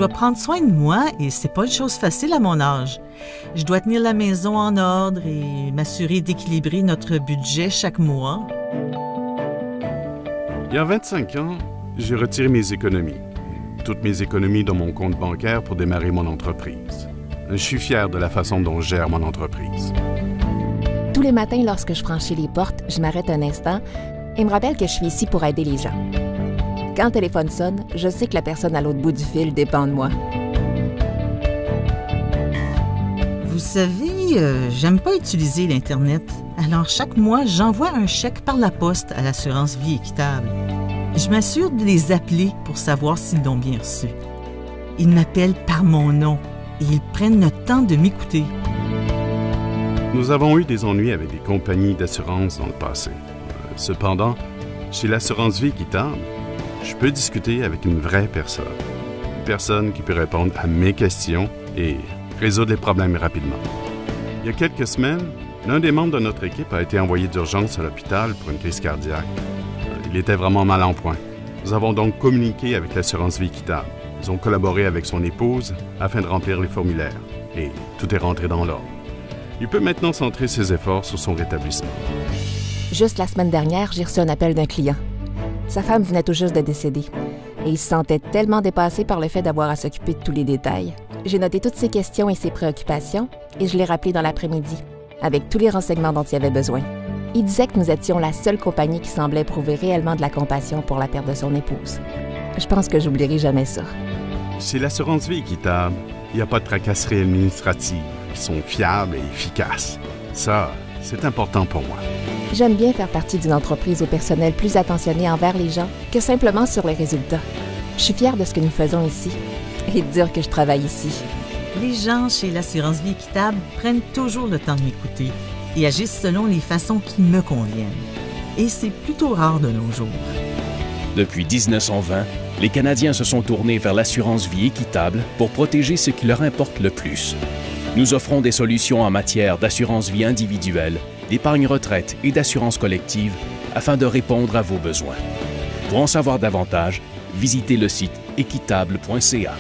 dois prendre soin de moi et c'est pas une chose facile à mon âge. Je dois tenir la maison en ordre et m'assurer d'équilibrer notre budget chaque mois. Il y a 25 ans, j'ai retiré mes économies. Toutes mes économies dans mon compte bancaire pour démarrer mon entreprise. Je suis fier de la façon dont je gère mon entreprise. Tous les matins, lorsque je franchis les portes, je m'arrête un instant et me rappelle que je suis ici pour aider les gens. Quand le téléphone sonne, je sais que la personne à l'autre bout du fil dépend de moi. Vous savez, j'aime pas utiliser l'Internet. Alors, chaque mois, j'envoie un chèque par la poste à l'assurance vie équitable. Je m'assure de les appeler pour savoir s'ils l'ont bien reçu. Ils m'appellent par mon nom et ils prennent le temps de m'écouter. Nous avons eu des ennuis avec des compagnies d'assurance dans le passé. Cependant, chez l'assurance vie équitable, je peux discuter avec une vraie personne. Une personne qui peut répondre à mes questions et résoudre les problèmes rapidement. Il y a quelques semaines, l'un des membres de notre équipe a été envoyé d'urgence à l'hôpital pour une crise cardiaque. Il était vraiment mal en point. Nous avons donc communiqué avec l'assurance vie équitable. Ils ont collaboré avec son épouse afin de remplir les formulaires. Et tout est rentré dans l'ordre. Il peut maintenant centrer ses efforts sur son rétablissement. Juste la semaine dernière, j'ai reçu un appel d'un client. Sa femme venait tout juste de décéder. Et il se sentait tellement dépassé par le fait d'avoir à s'occuper de tous les détails. J'ai noté toutes ses questions et ses préoccupations et je l'ai rappelé dans l'après-midi, avec tous les renseignements dont il avait besoin. Il disait que nous étions la seule compagnie qui semblait éprouver réellement de la compassion pour la perte de son épouse. Je pense que j'oublierai jamais ça. Chez l'assurance vie équitable, il n'y a pas de tracasseries administratives qui sont fiables et efficaces. Ça, c'est important pour moi. J'aime bien faire partie d'une entreprise au personnel plus attentionné envers les gens que simplement sur les résultats. Je suis fière de ce que nous faisons ici et de dire que je travaille ici. Les gens chez l'assurance vie équitable prennent toujours le temps de m'écouter et agissent selon les façons qui me conviennent. Et c'est plutôt rare de nos jours. Depuis 1920, les Canadiens se sont tournés vers l'assurance vie équitable pour protéger ce qui leur importe le plus. Nous offrons des solutions en matière d'assurance vie individuelle, d'épargne retraite et d'assurance collective afin de répondre à vos besoins. Pour en savoir davantage, visitez le site équitable.ca.